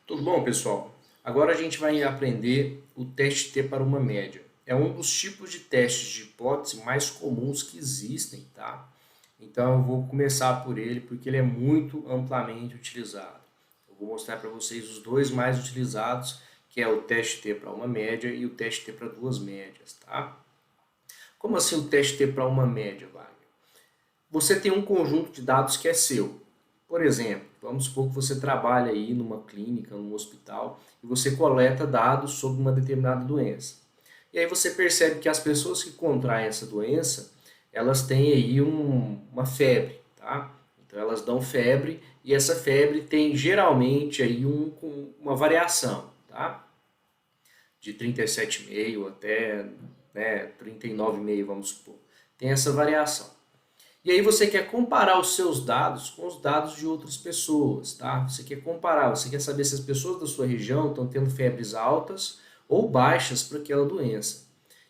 Tudo bom, pessoal? Agora a gente vai aprender o teste T para uma média. É um dos tipos de testes de hipótese mais comuns que existem, tá? Então eu vou começar por ele porque ele é muito amplamente utilizado. Eu vou mostrar para vocês os dois mais utilizados, que é o teste T para uma média e o teste T para duas médias, tá? Como assim o teste T para uma média, Wagner? Você tem um conjunto de dados que é seu. Por exemplo, vamos supor que você trabalha aí numa clínica, num hospital, e você coleta dados sobre uma determinada doença. E aí você percebe que as pessoas que contraem essa doença, elas têm aí uma febre, tá? Então elas dão febre e essa febre tem geralmente aí uma variação, tá? De 37,5 até 39,5, vamos supor. Tem essa variação. E aí você quer comparar os seus dados com os dados de outras pessoas, tá? Você quer comparar, você quer saber se as pessoas da sua região estão tendo febres altas ou baixas para aquela doença.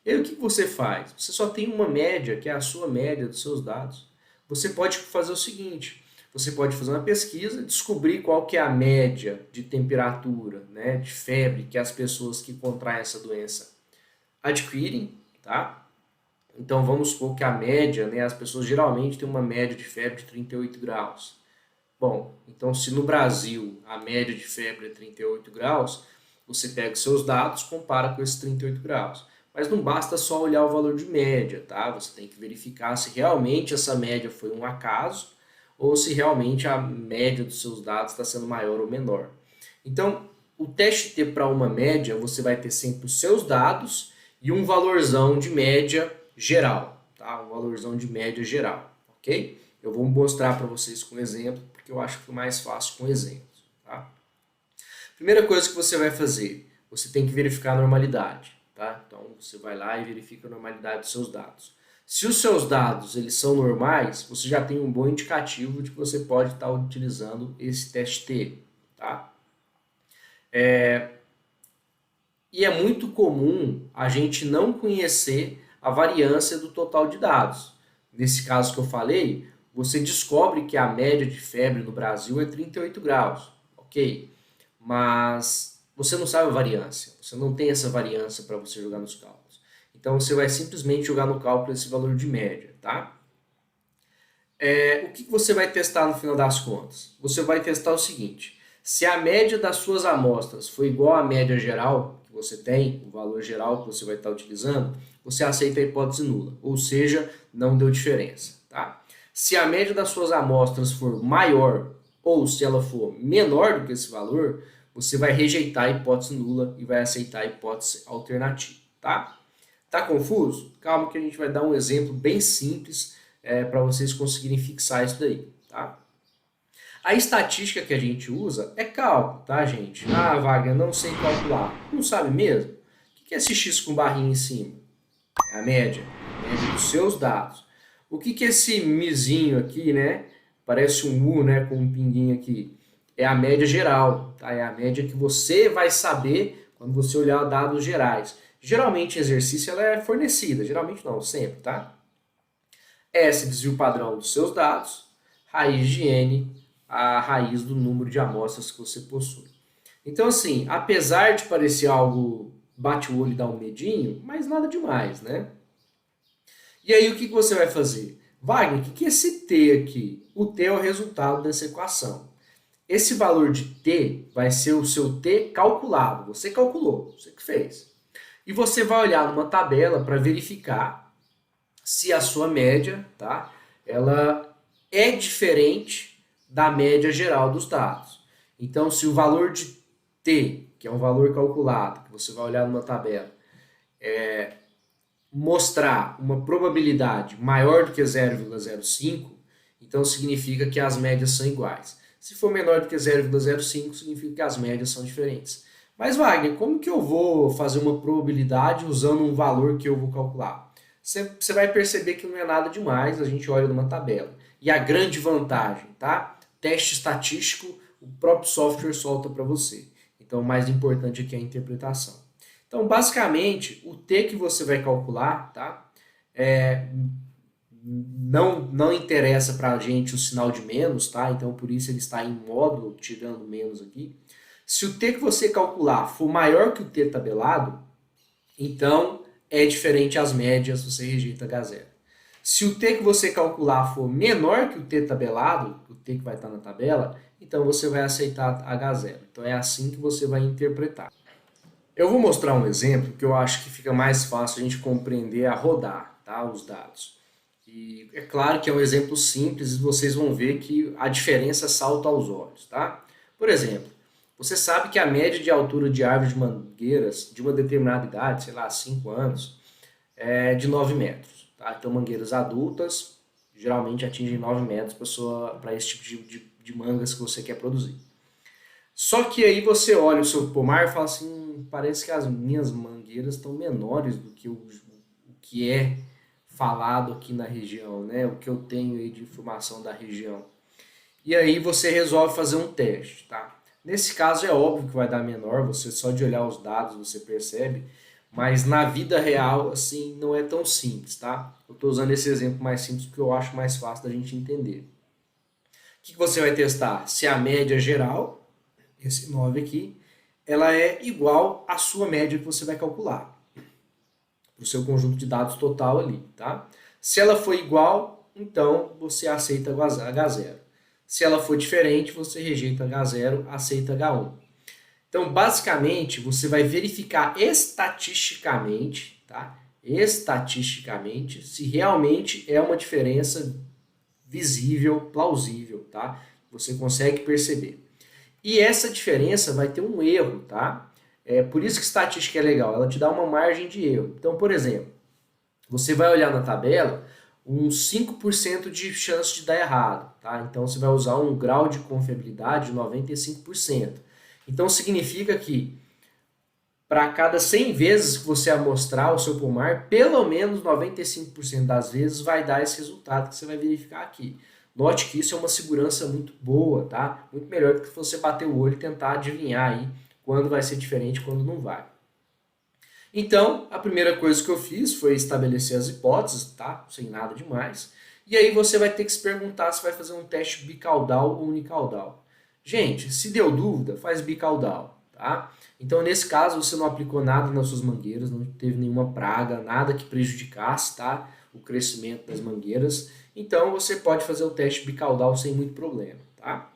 E aí o que você faz? Você só tem uma média, que é a sua média dos seus dados. Você pode fazer o seguinte, você pode fazer uma pesquisa, descobrir qual que é a média de temperatura, né, de febre que as pessoas que contraem essa doença adquirem, tá? Então vamos supor que a média, né, as pessoas geralmente têm uma média de febre de 38 graus. Bom, então se no Brasil a média de febre é 38 graus, você pega os seus dados, compara com esses 38 graus. Mas não basta só olhar o valor de média, tá? Você tem que verificar se realmente essa média foi um acaso ou se realmente a média dos seus dados está sendo maior ou menor. Então, o teste T para uma média, você vai ter sempre os seus dados e um valorzão de média geral, tá? Um valorzão de média geral, ok? Eu vou mostrar para vocês com exemplo, porque eu acho que é mais fácil com exemplos, tá? Primeira coisa que você vai fazer, você tem que verificar a normalidade, tá? Então você vai lá e verifica a normalidade dos seus dados. Se os seus dados eles são normais, você já tem um bom indicativo de que você pode estar utilizando esse teste T, tá? E é muito comum a gente não conhecer a variância do total de dados. Nesse caso que eu falei, você descobre que a média de febre no Brasil é 38 graus, ok? Mas você não sabe a variância, você não tem essa variância para você jogar nos cálculos. Então você vai simplesmente jogar no cálculo esse valor de média, tá? O que você vai testar no final das contas? Você vai testar o seguinte: se a média das suas amostras for igual à média geral que você tem, o valor geral que você vai estar utilizando, você aceita a hipótese nula, ou seja, não deu diferença, tá? Se a média das suas amostras for maior ou se ela for menor do que esse valor, você vai rejeitar a hipótese nula e vai aceitar a hipótese alternativa, tá? Tá confuso? Calma que a gente vai dar um exemplo bem simples para vocês conseguirem fixar isso daí, tá? A estatística que a gente usa é cálculo, tá, gente? Ah, Wagner, não sei calcular. Não sabe mesmo? O que é esse X com barrinha em cima? É a média dos seus dados. O que é esse mizinho aqui, né? Parece um U, né, com um pinguinho aqui. É a média geral, tá? É a média que você vai saber quando você olhar dados gerais. Geralmente, em exercício, ela é fornecida. Geralmente não, sempre, tá? S, desvio padrão dos seus dados. Raiz de N, a raiz do número de amostras que você possui. Então, assim, apesar de parecer algo bate o olho e dá um medinho, mas nada demais, né? E aí o que você vai fazer? Wagner, o que é esse T aqui? O T é o resultado dessa equação. Esse valor de T vai ser o seu T calculado. Você calculou, você que fez. E você vai olhar numa tabela para verificar se a sua média, tá? Ela é diferente da média geral dos dados. Então, se o valor de T, que é um valor calculado, que você vai olhar numa tabela, mostrar uma probabilidade maior do que 0,05, então significa que as médias são iguais. Se for menor do que 0,05, significa que as médias são diferentes. Mas, Wagner, como que eu vou fazer uma probabilidade usando um valor que eu vou calcular? Você vai perceber que não é nada demais, a gente olha numa tabela. E a grande vantagem, tá? Teste estatístico, o próprio software solta para você. Então, o mais importante aqui é a interpretação. Então, basicamente, o T que você vai calcular, tá? Não interessa para a gente o sinal de menos, tá? Então, por isso ele está em módulo, tirando menos aqui. Se o T que você calcular for maior que o T tabelado, então é diferente as médias, você rejeita H0. Se o T que você calcular for menor que o T tabelado, o T que vai estar na tabela, então você vai aceitar H0. Então é assim que você vai interpretar. Eu vou mostrar um exemplo que eu acho que fica mais fácil a gente compreender a rodar, tá, os dados. E é claro que é um exemplo simples e vocês vão ver que a diferença salta aos olhos, tá? Por exemplo, você sabe que a média de altura de árvores de mangueiras de uma determinada idade, sei lá, 5 anos, é de 9 metros. Tá? Então, mangueiras adultas geralmente atingem 9 metros para esse tipo de mangas que você quer produzir. Só que aí você olha o seu pomar e fala assim, parece que as minhas mangueiras estão menores do que o que é falado aqui na região, né? O que eu tenho aí de informação da região. E aí você resolve fazer um teste, tá? Nesse caso é óbvio que vai dar menor, você só de olhar os dados você percebe, mas na vida real, assim, não é tão simples, tá? Eu estou usando esse exemplo mais simples porque eu acho mais fácil da gente entender. O que você vai testar? Se a média geral, esse 9 aqui, ela é igual à sua média que você vai calcular, para o seu conjunto de dados total ali, tá? Se ela for igual, então você aceita H0. Se ela for diferente, você rejeita H0, aceita H1. Então, basicamente, você vai verificar estatisticamente, tá? Estatisticamente, se realmente é uma diferença visível, plausível, tá? Você consegue perceber. E essa diferença vai ter um erro, tá? É por isso que estatística é legal, ela te dá uma margem de erro. Então, por exemplo, você vai olhar na tabela uns 5% de chance de dar errado, tá? Então você vai usar um grau de confiabilidade de 95%. Então significa que para cada 100 vezes que você amostrar o seu pomar, pelo menos 95% das vezes vai dar esse resultado que você vai verificar aqui. Note que isso é uma segurança muito boa, tá? Muito melhor do que você bater o olho e tentar adivinhar aí quando vai ser diferente e quando não vai. Então, a primeira coisa que eu fiz foi estabelecer as hipóteses, tá? Sem nada demais. E aí você vai ter que se perguntar se vai fazer um teste bicaudal ou unicaudal. Gente, se deu dúvida, faz bicaudal, tá? Então, nesse caso, você não aplicou nada nas suas mangueiras, não teve nenhuma praga, nada que prejudicasse, tá? O crescimento das mangueiras. Então, você pode fazer o teste bicaudal sem muito problema, tá?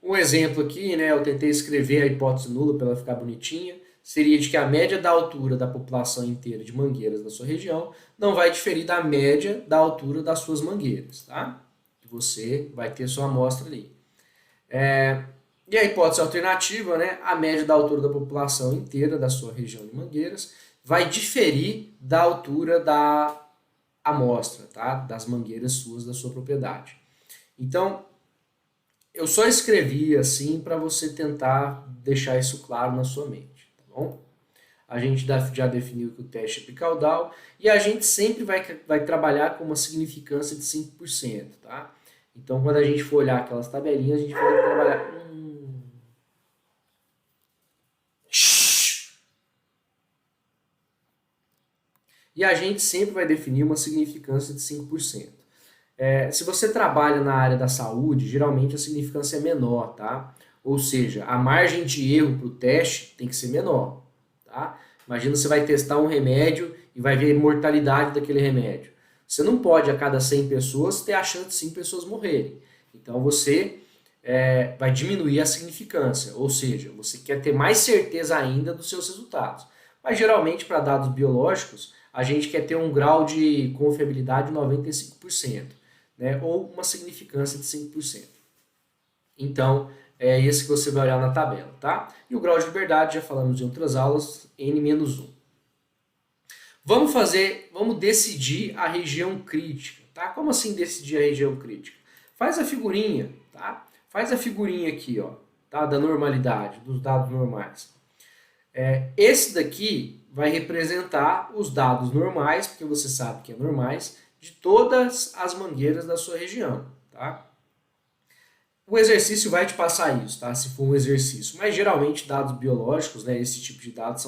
Um exemplo aqui, né? Eu tentei escrever a hipótese nula para ela ficar bonitinha. Seria de que a média da altura da população inteira de mangueiras da sua região não vai diferir da média da altura das suas mangueiras, tá? Você vai ter sua amostra ali. E a hipótese alternativa, né? A média da altura da população inteira da sua região de mangueiras vai diferir da altura da amostra, tá? Das mangueiras suas da sua propriedade. Então, eu só escrevi assim para você tentar deixar isso claro na sua mente. Bom, a gente já definiu que o teste é bicaudal e a gente sempre vai trabalhar com uma significância de 5%, tá? Então, quando a gente for olhar aquelas tabelinhas, a gente vai trabalhar... E a gente sempre vai definir uma significância de 5%. Se você trabalha na área da saúde, geralmente a significância é menor, tá? Ou seja, a margem de erro para o teste tem que ser menor, tá? Imagina você vai testar um remédio e vai ver a mortalidade daquele remédio. Você não pode, a cada 100 pessoas, ter a chance de 100 pessoas morrerem. Então você vai diminuir a significância, ou seja, você quer ter mais certeza ainda dos seus resultados. Mas geralmente, para dados biológicos, a gente quer ter um grau de confiabilidade de 95%. Né, ou uma significância de 5%. Então, é esse que você vai olhar na tabela, tá? E o grau de liberdade, já falamos em outras aulas, N-1. Vamos decidir a região crítica, tá? Como assim decidir a região crítica? Faz a figurinha, tá? Faz a figurinha aqui, ó, tá? Da normalidade, dos dados normais. Esse daqui vai representar os dados normais, porque você sabe que é normais, de todas as mangueiras da sua região, tá? O exercício vai te passar isso, tá? Se for um exercício, mas geralmente dados biológicos, né, esse tipo de dados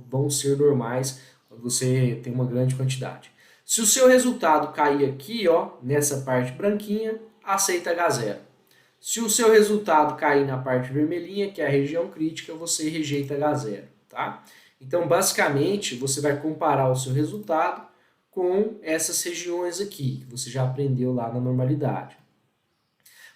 vão ser normais quando você tem uma grande quantidade. Se o seu resultado cair aqui, ó, nessa parte branquinha, aceita H0. Se o seu resultado cair na parte vermelhinha, que é a região crítica, você rejeita H0, tá? Então, basicamente, você vai comparar o seu resultado com essas regiões aqui, que você já aprendeu lá na normalidade.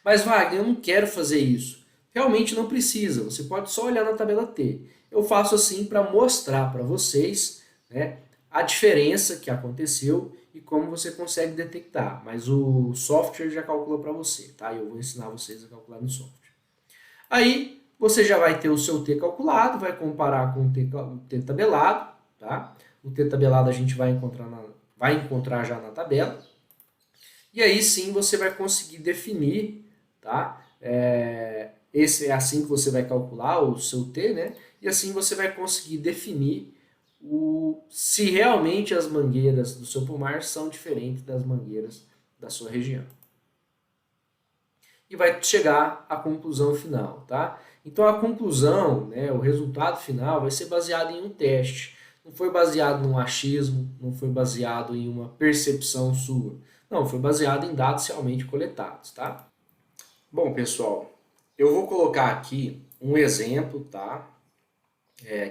Mas, Wagner, eu não quero fazer isso. Realmente não precisa, você pode só olhar na tabela T. Eu faço assim para mostrar para vocês, né, a diferença que aconteceu e como você consegue detectar. Mas o software já calculou para você, tá? Eu vou ensinar vocês a calcular no software. Aí você já vai ter o seu T calculado, vai comparar com o T tabelado, tá? O T tabelado a gente vai encontrar já na tabela. E aí sim você vai conseguir definir, tá? Esse é assim que você vai calcular o seu T, né? E assim você vai conseguir definir se realmente as mangueiras do seu pomar são diferentes das mangueiras da sua região. E vai chegar à conclusão final, tá? Então a conclusão, né, o resultado final vai ser baseado em um teste. Não foi baseado num achismo, não foi baseado em uma percepção sua. Não, foi baseado em dados realmente coletados, tá? Bom, pessoal, eu vou colocar aqui um exemplo, tá?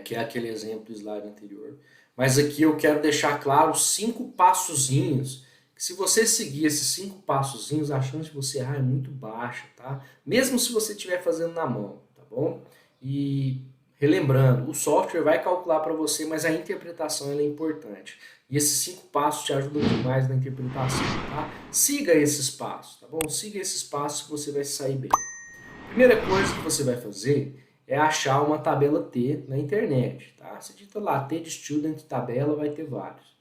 Que é aquele exemplo do slide anterior. Mas aqui eu quero deixar claro 5 passozinhos, que se você seguir esses 5 passozinhos, a chance de você errar é muito baixa, tá? Mesmo se você estiver fazendo na mão, tá bom? E relembrando, o software vai calcular para você, mas a interpretação é importante. E esses 5 passos te ajudam demais na interpretação, tá? Siga esses passos, tá bom? Siga esses passos que você vai sair bem. Primeira coisa que você vai fazer é achar uma tabela T na internet, tá? Você digita lá T de student tabela, vai ter vários.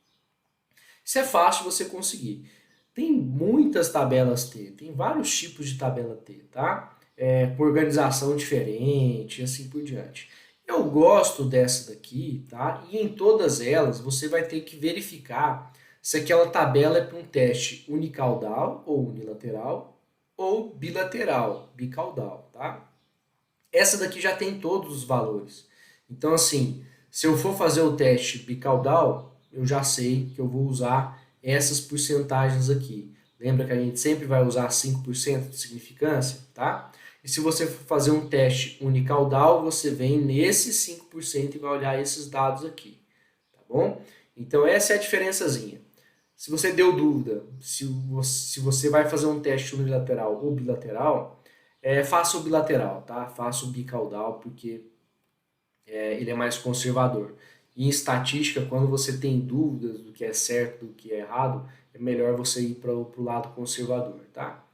Isso é fácil você conseguir. Tem muitas tabelas T, tem vários tipos de tabela T, tá? Com organização diferente e assim por diante. Eu gosto dessa daqui, tá? E em todas elas você vai ter que verificar se aquela tabela é para um teste unicaudal ou unilateral ou bilateral, bicaudal, tá? Essa daqui já tem todos os valores. Então, assim, se eu for fazer o teste bicaudal, eu já sei que eu vou usar essas porcentagens aqui. Lembra que a gente sempre vai usar 5% de significância, tá? E se você for fazer um teste unicaudal, você vem nesse 5% e vai olhar esses dados aqui, tá bom? Então, essa é a diferençazinha. Se você deu dúvida se você vai fazer um teste unilateral ou bilateral, faça o bilateral, tá? Faça o bicaudal, porque ele é mais conservador. E em estatística, quando você tem dúvidas do que é certo, do que é errado, é melhor você ir para o lado conservador, tá?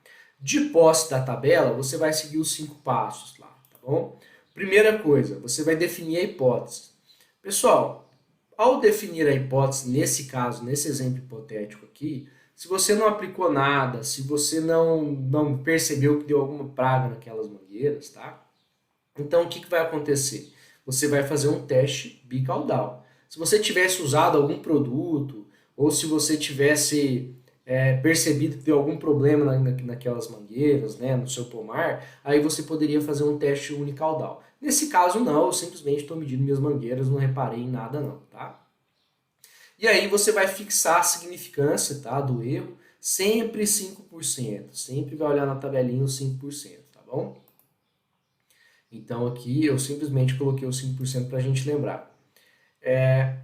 De posse da tabela, você vai seguir os 5 passos lá, tá bom? Primeira coisa, você vai definir a hipótese. Pessoal, ao definir a hipótese, nesse caso, nesse exemplo hipotético aqui, se você não aplicou nada, se você não percebeu que deu alguma praga naquelas mangueiras, tá? Então, o que vai acontecer? Você vai fazer um teste bicaudal. Se você tivesse usado algum produto, ou se você tivesse percebido que deu algum problema naquelas mangueiras, né, no seu pomar, aí você poderia fazer um teste unicaudal. Nesse caso, não, eu simplesmente estou medindo minhas mangueiras, não reparei em nada não, tá? E aí você vai fixar a significância, tá, do erro, sempre 5%. Sempre vai olhar na tabelinha os 5%, tá bom? Então aqui eu simplesmente coloquei os 5% para a gente lembrar.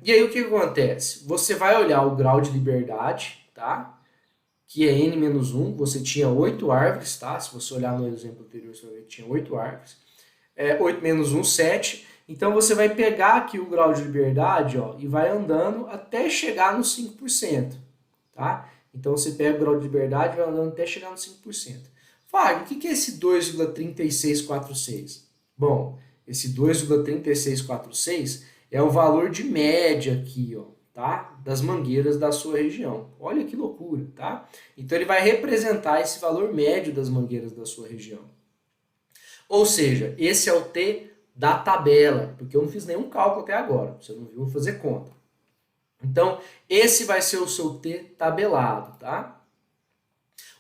E aí o que acontece? Você vai olhar o grau de liberdade, tá? Que é n-1, você tinha 8 árvores, tá? Se você olhar no exemplo anterior, você vai ver que tinha 8 árvores. 8 menos 1, 7. Então você vai pegar aqui o grau de liberdade, ó, e vai andando até chegar no 5%, tá? Então você pega o grau de liberdade e vai andando até chegar no 5%. Fábio, o que é esse 2,3646? Bom, esse 2,3646 é o valor de média aqui, ó, tá? Das mangueiras da sua região. Olha que loucura, tá? Então ele vai representar esse valor médio das mangueiras da sua região. Ou seja, esse é o T da tabela, porque eu não fiz nenhum cálculo até agora. Você não viu, eu vou fazer conta. Então, esse vai ser o seu T tabelado, tá?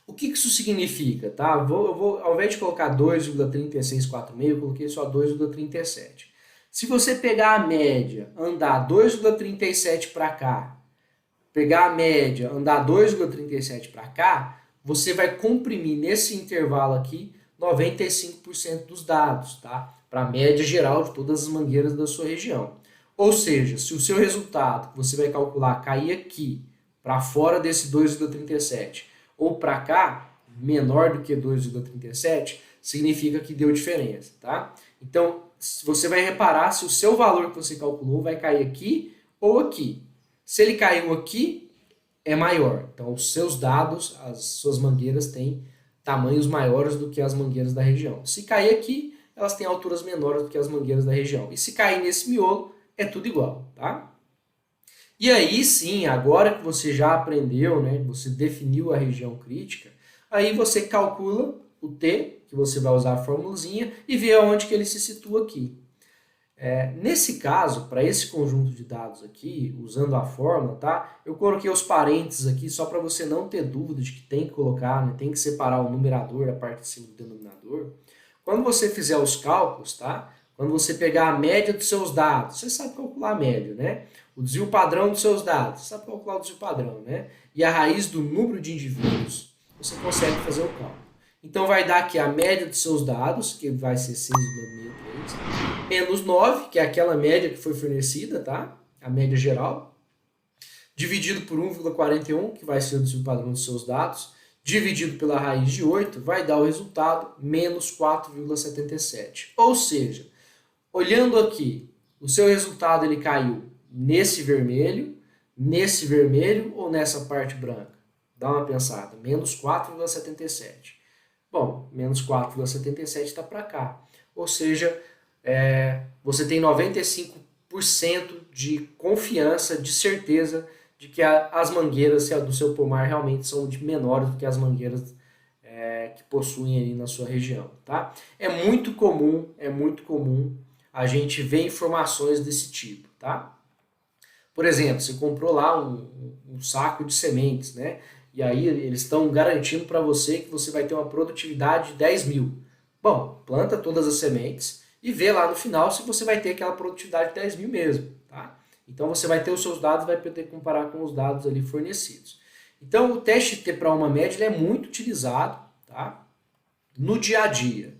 O que isso significa, tá? Ao invés de colocar 2,3646, eu coloquei só 2,37. Se você pegar a média, andar 2,37 para cá, pegar a média, andar 2,37 para cá, você vai comprimir nesse intervalo aqui 95% dos dados, tá? Para a média geral de todas as mangueiras da sua região. Ou seja, se o seu resultado que você vai calcular cair aqui, para fora desse 2,37, ou para cá, menor do que 2,37, significa que deu diferença, tá? Então, você vai reparar se o seu valor que você calculou vai cair aqui ou aqui. Se ele caiu aqui, é maior. Então, os seus dados, as suas mangueiras têm tamanhos maiores do que as mangueiras da região. Se cair aqui, elas têm alturas menores do que as mangueiras da região. E se cair nesse miolo, é tudo igual, tá? E aí sim, agora que você já aprendeu, né, você definiu a região crítica, aí você calcula o T, que você vai usar a formulazinha, e vê aonde que ele se situa aqui. Nesse caso, para esse conjunto de dados aqui, usando a fórmula, tá? Eu coloquei os parênteses aqui só para você não ter dúvida de que tem que colocar, né? Tem que separar o numerador da parte de cima do denominador. Quando você fizer os cálculos, tá? Quando você pegar a média dos seus dados, você sabe calcular a média, né? O desvio padrão dos seus dados, você sabe calcular o desvio padrão, né? E a raiz do número de indivíduos, você consegue fazer o cálculo. Então vai dar aqui a média dos seus dados, que vai ser 6,63, menos 9, que é aquela média que foi fornecida, tá? A média geral, dividido por 1,41, que vai ser o desvio padrão dos seus dados, dividido pela raiz de 8, vai dar o resultado menos 4,77. Ou seja, olhando aqui, o seu resultado ele caiu nesse vermelho ou nessa parte branca? Dá uma pensada, menos 4,77. Bom, menos 4,77 está para cá. Ou seja, você tem 95% de confiança, de certeza de que as mangueiras do seu pomar realmente são menores do que as mangueiras que possuem aí na sua região, tá? É muito comum a gente ver informações desse tipo, tá? Por exemplo, você comprou lá um saco de sementes, né? E aí eles estão garantindo para você que você vai ter uma produtividade de 10 mil. Bom, planta todas as sementes e vê lá no final se você vai ter aquela produtividade de 10 mil mesmo, tá? Então você vai ter os seus dados e vai poder comparar com os dados ali fornecidos. Então o teste T para uma média ele é muito utilizado, tá? No dia a dia,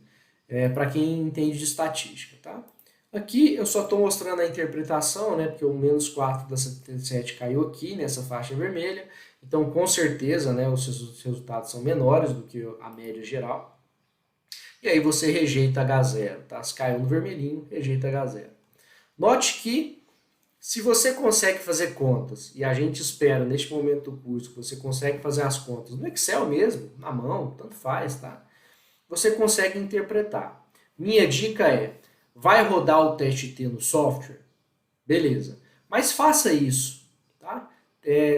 para quem entende de estatística, tá? Aqui eu só estou mostrando a interpretação, né, porque o menos 4,77 caiu aqui nessa faixa vermelha, então com certeza, né, os seus resultados são menores do que a média geral. E aí você rejeita H0, tá? Se caiu no vermelhinho, rejeita H0. Note que se você consegue fazer contas, e a gente espera neste momento do curso que você consegue fazer as contas no Excel mesmo, na mão, tanto faz, tá? Você consegue interpretar. Minha dica é, vai rodar o teste T no software? Beleza. Mas faça isso, tá?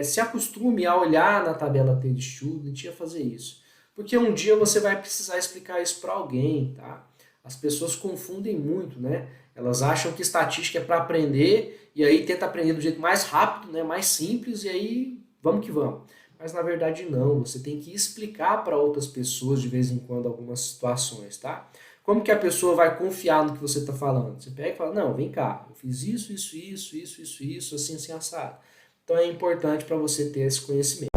Se acostume a olhar na tabela T de Student e a fazer isso. Porque um dia você vai precisar explicar isso para alguém, tá? As pessoas confundem muito, né? Elas acham que estatística é para aprender e aí tenta aprender do jeito mais rápido, né? Mais simples e aí vamos que vamos. Mas na verdade não, você tem que explicar para outras pessoas de vez em quando algumas situações, tá? Como que a pessoa vai confiar no que você está falando? Você pega e fala, não, vem cá, eu fiz isso, assim, assado. Então é importante para você ter esse conhecimento.